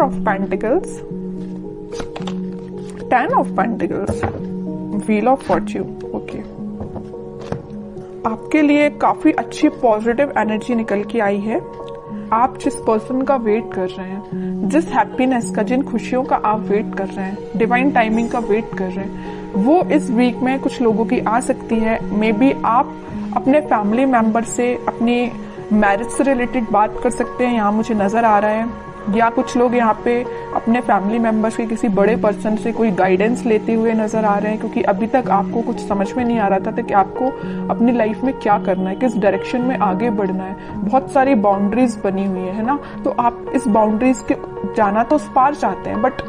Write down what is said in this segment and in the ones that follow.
Of pentacles, 10 of pentacles, wheel of Fortune. Okay, आपके लिए काफी अच्छी पॉजिटिव एनर्जी निकल के आई है। आप जिस पर्सन का वेट कर रहे हैं, जिस हैप्पीनेस का, जिन खुशियों का आप वेट कर रहे हैं, डिवाइन टाइमिंग का वेट कर रहे हैं, वो इस वीक में कुछ लोगों की आ सकती है। मे बी आप अपने फैमिली मेंबर से अपनी मैरिज से रिलेटेड बात कर सकते हैं, यहाँ मुझे नजर आ रहा है। या कुछ लोग यहाँ पे अपने फैमिली मेंबर्स के किसी बड़े पर्सन से कोई गाइडेंस लेते हुए नजर आ रहे हैं, क्योंकि अभी तक आपको कुछ समझ में नहीं आ रहा था कि आपको अपनी लाइफ में क्या करना है, किस डायरेक्शन में आगे बढ़ना है। बहुत सारी बाउंड्रीज बनी हुई है ना, तो आप इस बाउंड्रीज के जाना तो उस पार चाहते हैं, बट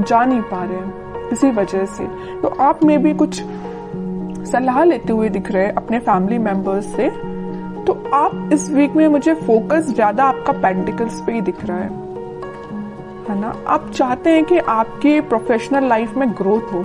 जा नहीं पा रहे हैं किसी वजह से। तो आप में भी कुछ सलाह लेते हुए दिख रहे हैं अपने फैमिली मेंबर्स से। तो आप इस वीक में, मुझे फोकस ज्यादा आपका पेंटिकल्स पे ही दिख रहा है ना। आप चाहते हैं कि आपकी प्रोफेशनल लाइफ में ग्रोथ हो।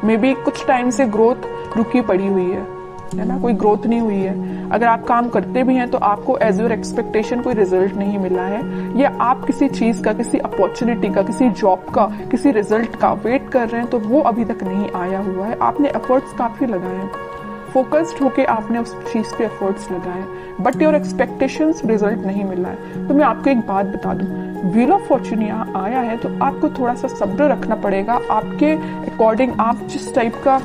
मे बी कुछ टाइम से ग्रोथ रुकी पड़ी हुई है ना, कोई ग्रोथ नहीं हुई है। अगर आप काम करते भी हैं तो आपको एज योर एक्सपेक्टेशन कोई रिजल्ट नहीं मिला है, या आप किसी चीज का, किसी अपॉर्चुनिटी का, किसी जॉब का, किसी रिजल्ट का वेट कर रहे हैं तो वो अभी तक नहीं आया हुआ है। आपने एफर्ट्स काफी लगाए हैं, फोकस्ड होके आपने उस चीज पे एफर्ट्स लगाए, बट योर एक्सपेक्टेशंस रिजल्ट नहीं मिला है। तो मैं आपको एक बात बता दूं, व्हील ऑफ फॉर्च्यून यहाँ आया है तो आपको थोड़ा सा सब्र रखना पड़ेगा। आपके अकॉर्डिंग आप जिस टाइप का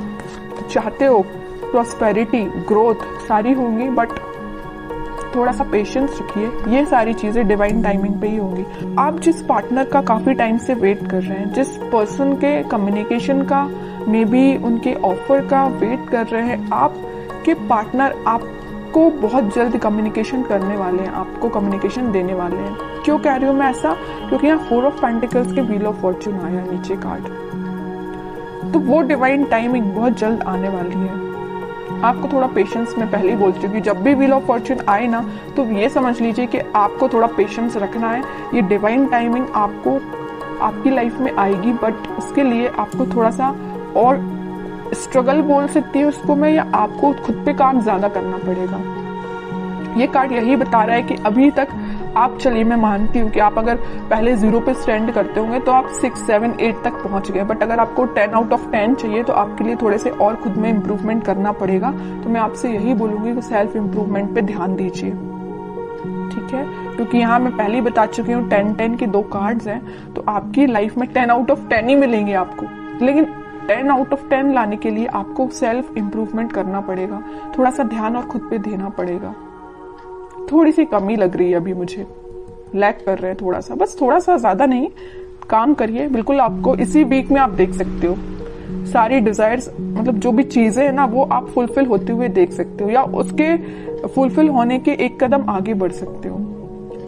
चाहते हो, प्रॉस्पेरिटी, ग्रोथ सारी होंगी, बट थोड़ा सा पेशेंस रखिए। ये सारी चीजें डिवाइन टाइमिंग पे ही होंगी। आप जिस पार्टनर का काफी टाइम से वेट कर रहे हैं, जिस पर्सन के कम्युनिकेशन का, मे बी उनके ऑफर का वेट कर रहे हैं, आपके पार्टनर आपको बहुत जल्द कम्युनिकेशन करने वाले हैं, आपको कम्युनिकेशन देने वाले हैं। क्यों कह रही हूँ मैं ऐसा? क्योंकि यहाँ 4 ऑफ पेंटिकल्स के व्हील ऑफ फॉर्च्यून आया नीचे कार्ड, तो वो डिवाइन टाइमिंग बहुत जल्द आने वाली है। आपको थोड़ा पेशेंस, मैं पहले ही बोल चुकी हूँ, जब भी व्हील ऑफ फॉर्च्यून आए ना तो ये समझ लीजिए कि आपको थोड़ा पेशेंस रखना है। ये डिवाइन टाइमिंग आपको आपकी लाइफ में आएगी, बट उसके लिए आपको थोड़ा सा और स्ट्रगल बोल सकती है उसको मैं, या आपको खुद पे काम ज्यादा करना पड़ेगा। ये कार्ड यही बता रहा है कि अभी तक आप, चलिए मैं मानती हूँ कि आप अगर पहले 0 पे स्टैंड करते होंगे तो आप 6, 7, 8 तक पहुंच गए, बट अगर आपको 10 आउट ऑफ 10 चाहिए तो आपके लिए थोड़े से और खुद में इम्प्रूवमेंट करना पड़ेगा। तो मैं आपसे यही बोलूंगी कि सेल्फ इम्प्रूवमेंट पे ध्यान दीजिए, ठीक है? क्योंकि यहाँ मैं पहले ही बता चुकी हूँ 10-10 के 2 कार्ड्स हैं, तो आपकी लाइफ में 10 आउट ऑफ 10 ही मिलेंगे आपको, लेकिन 10 आउट ऑफ 10 लाने के लिए आपको सेल्फ इम्प्रूवमेंट करना पड़ेगा, थोड़ा सा ध्यान और खुद पे देना पड़ेगा। थोड़ी सी कमी लग रही है अभी, मुझे लैक कर रहे हैं थोड़ा सा, बस थोड़ा सा, ज्यादा नहीं। काम करिए, बिल्कुल आपको इसी वीक में आप देख सकते हो सारी डिजायर्स, मतलब जो भी चीजें है ना वो आप फुलफिल होते हुए देख सकते हो, या उसके फुलफिल होने के एक कदम आगे बढ़ सकते हो,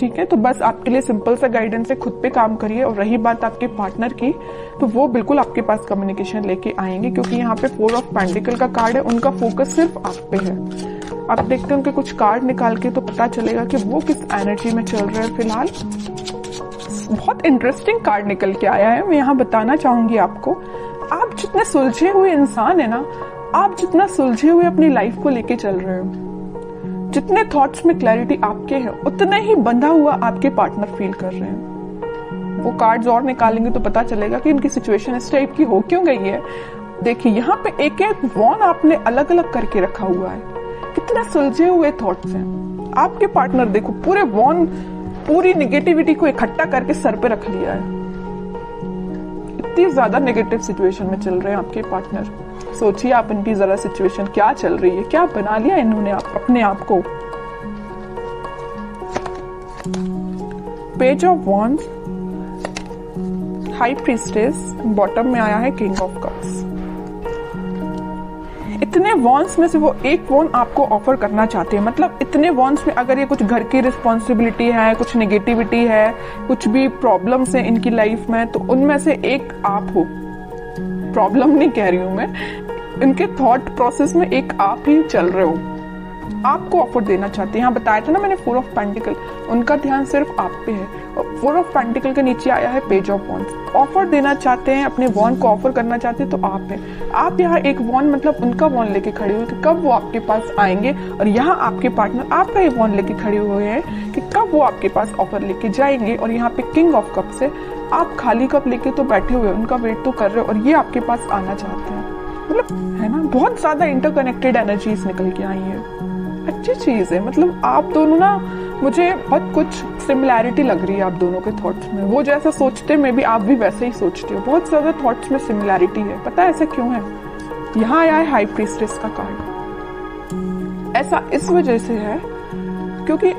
ठीक है? तो बस आपके लिए सिंपल सा गाइडेंस है, खुद पे काम करिए। और रही बात आपके पार्टनर की, तो वो बिल्कुल आपके पास कम्युनिकेशन लेके आएंगे, क्योंकि यहाँ पे 4 ऑफ पेंटिकल का कार्ड है, उनका फोकस सिर्फ आप पे है। आप देखते हैं उनके कुछ कार्ड निकाल के तो पता चलेगा कि वो किस एनर्जी में चल रहे हैं फिलहाल। बहुत इंटरेस्टिंग कार्ड निकल के आया है, मैं यहाँ बताना चाहूंगी आपको। आप जितने सुलझे हुए इंसान है ना, आप जितना सुलझे हुए अपनी लाइफ को लेके चल रहे हो, जितने थॉट्स में क्लैरिटी आपके हैं, उतना ही बंधा हुआ आपके पार्टनर फील कर रहे हैं। वो कार्ड्स और निकालेंगे तो पता चलेगा कि इनकी सिचुएशन इस टाइप की हो क्यों गई है। देखिए यहाँ पे एक एक वॉन आपने अलग अलग करके रखा हुआ है, कितने सुलझे हुए थॉट्स हैं। आपके पार्टनर देखो, पूरे वॉन, पूरी निगेटिविटी को इकट्ठा करके सर पे रख लिया है। इतनी ज्यादा नेगेटिव सिचुएशन में चल रहे हैं आपके पार्टनर। सोचिए आप इनकी जरा सिचुएशन क्या चल रही है, क्या बना लिया इन्होंने अपने आप को। Page of wands, high priestess, bottom में आया है किंग ऑफ कप्स। इतने वॉन्स में से वो एक वॉन आपको ऑफर करना चाहते हैं, मतलब इतने वॉन्स में अगर ये कुछ घर की रिस्पॉन्सिबिलिटी है, कुछ नेगेटिविटी है, कुछ भी प्रॉब्लम्स है इनकी लाइफ में, तो उनमें से एक आप हो। प्रॉब्लम नहीं कह रही हूं मैं, इनके थॉट प्रोसेस में एक आप ही चल रहे हो, आपको ऑफर देना चाहते हैं। यहाँ बताया था ना मैंने 4 ऑफ पेंटिकल, उनका ध्यान सिर्फ आप पे है। और 4 ऑफ पेंटिकल के नीचे आया है पेज ऑफ वॉन्ड्स। ऑफर देना चाहते हैं, अपने वॉन्ड को ऑफर करना चाहते हैं, तो आप हैं। आप यहाँ एक वॉन्ड, मतलब उनका वॉन्ड लेके खड़े हुए कि कब वो आपके पास आएंगे, और यहाँ आपके पार्टनर आपका ये वॉन्ड लेके खड़े हुए हैं कि कब वो आपके पास ऑफर लेके जाएंगे। और यहाँ पे किंग ऑफ कप्स है, आप खाली कप लेके तो बैठे हुए, उनका वेट तो कर रहे हो और ये आपके पास आना चाहते हैं। मतलब है ना, बहुत ज्यादा इंटरकनेक्टेड एनर्जीज निकल के आई है। अच्छी चीज है। मतलब आप दोनों ना, मुझे बहुत कुछ सिमिलैरिटी लग रही है आप दोनों के थॉट्स में। वो जैसा सोचते मे भी आप भी वैसे ही सोचते हो। बहुत ज्यादा थॉट्स में सिमिलैरिटी है। पता है ऐसा क्यों है? यहाँ आया है हाई प्रीस्टेस का कार्ड। ऐसा इस वजह से है क्योंकि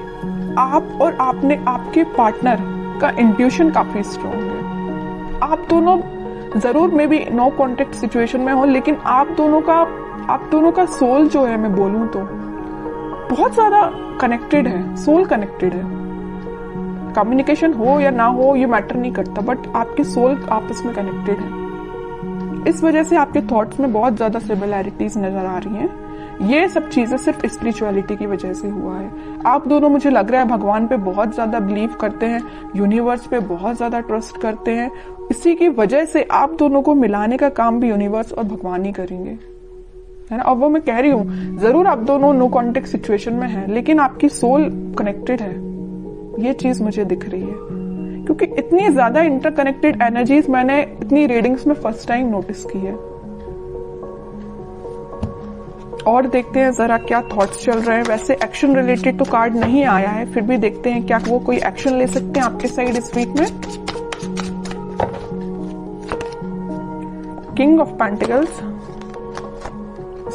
आप और आपके पार्टनर का इंट्यूशन काफी स्ट्रॉन्ग है। आप दोनों जरूर may be no contact situation में हो, लेकिन आप दोनों का सोल जो है, मैं बोलूं तो बहुत ज्यादा कनेक्टेड है। सोल कनेक्टेड है। कम्युनिकेशन हो या ना हो ये मैटर नहीं करता, बट आपके सोल आपस में कनेक्टेड है। इस वजह से आपके थॉट्स में बहुत ज्यादा सिमिलैरिटीज नजर आ रही हैं। ये सब चीजें सिर्फ स्पिरिचुअलिटी की वजह से हुआ है। आप दोनों, मुझे लग रहा है, भगवान पे बहुत ज्यादा बिलीव करते हैं, यूनिवर्स पे बहुत ज्यादा ट्रस्ट करते हैं। इसी की वजह से आप दोनों को मिलाने का काम भी यूनिवर्स और भगवान ही करेंगे, है ना। अब वो मैं कह रही हूँ, जरूर आप दोनों नो कॉन्टेक्ट सिचुएशन में हैं, लेकिन आपकी सोल कनेक्टेड है। ये चीज मुझे दिख रही है क्योंकि इतनी ज्यादा इंटरकनेक्टेड एनर्जीज मैंने इतनी रीडिंग्स में फर्स्ट टाइम नोटिस की है। और देखते हैं जरा क्या थॉट्स चल रहे हैं। वैसे एक्शन रिलेटेड तो कार्ड नहीं आया है, फिर भी देखते हैं क्या वो कोई एक्शन ले सकते हैं आपके साइड इस वीक में। King of pentacles,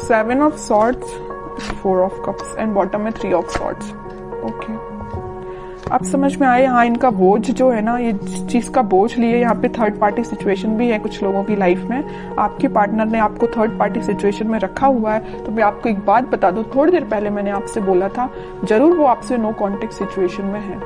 7 of swords, 4 of cups and bottom में 3 ऑफ सॉर्ड्स। ओके, अब समझ में आया। हाँ, इनका बोझ जो है ना, ये चीज का बोझ लिए। यहाँ पे थर्ड पार्टी सिचुएशन भी है कुछ लोगों की लाइफ में। आपके पार्टनर ने आपको थर्ड पार्टी सिचुएशन में रखा हुआ है। तो मैं आपको एक बात बता दूं, थोड़ी देर पहले मैंने आपसे बोला था, जरूर वो आपसे नो कॉन्टेक्ट सिचुएशन में है,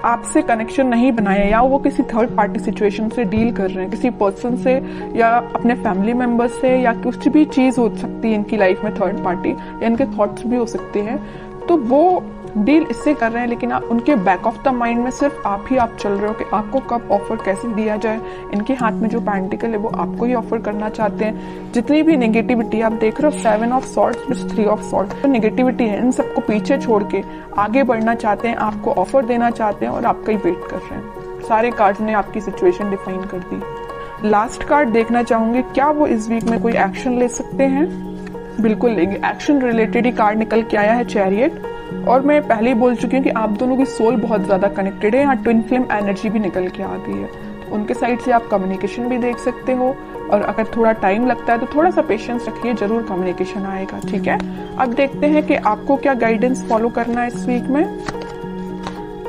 आपसे कनेक्शन नहीं बनाया, या वो किसी थर्ड पार्टी सिचुएशन से डील कर रहे हैं, किसी पर्सन से या अपने फैमिली मेंबर से, या कुछ भी चीज हो सकती है इनकी लाइफ में थर्ड पार्टी, या इनके थॉट्स भी हो सकते हैं। तो वो डील इससे कर रहे हैं, लेकिन आप उनके बैक ऑफ द माइंड में सिर्फ आप चल रहे हो कि आपको कब ऑफर कैसे दिया जाए। इनके हाथ में जो पेंटिकल है वो आपको ही ऑफर करना चाहते हैं। जितनी भी नेगेटिविटी आप देख रहे हो, 7 of swords plus 3 of swords, तो नेगेटिविटी है, इन सबको पीछे छोड़ के आगे बढ़ना चाहते हैं, आपको ऑफर देना चाहते हैं और आपका ही वेट कर रहे हैं। सारे कार्ड ने आपकी सिचुएशन डिफाइन कर दी। लास्ट कार्ड देखना चाहूंगी, क्या वो इस वीक में कोई एक्शन ले सकते हैं? बिल्कुल लेंगे। एक्शन रिलेटेड ही कार्ड निकल के आया है, चैरियट। और मैं पहले ही बोल चुकी हूँ कि आप दोनों की सोल बहुत ज्यादा कनेक्टेड है। यहाँ ट्विन फ्लेम एनर्जी भी निकल के आ गई है। तो उनके साइड से आप कम्युनिकेशन भी देख सकते हो, और अगर थोड़ा टाइम लगता है तो थोड़ा सा पेशेंस रखिए, जरूर कम्युनिकेशन आएगा। ठीक है, अब देखते हैं कि आपको क्या गाइडेंस फॉलो करना है इस वीक में।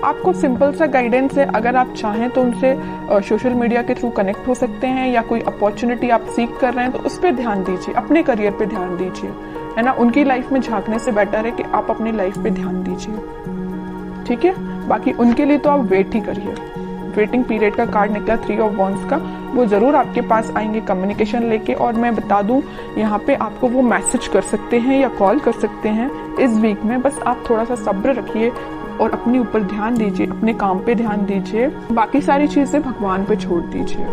आपको सिंपल सा गाइडेंस है। अगर आप चाहें तो उनसे सोशल मीडिया के थ्रू कनेक्ट हो सकते हैं, या कोई अपॉर्चुनिटी आप सीख कर रहे हैं तो उस पर ध्यान दीजिए, अपने करियर पे ध्यान दीजिए, है ना। उनकी लाइफ में झांकने से बेटर है कि आप अपनी लाइफ पे ध्यान दीजिए। ठीक है, बाकी उनके लिए तो आप वेट ही करिए। वेटिंग पीरियड का कार्ड निकला 3 ऑफ वॉन्ड्स का, वो जरूर आपके पास आएंगे कम्युनिकेशन लेके। और मैं बता दूं, यहाँ पे आपको वो मैसेज कर सकते हैं या कॉल कर सकते हैं इस वीक में। बस आप थोड़ा सा सब्र रखिए और अपने ऊपर ध्यान दीजिए, अपने काम पे ध्यान दीजिए, बाकी सारी चीजें भगवान पे छोड़ दीजिए।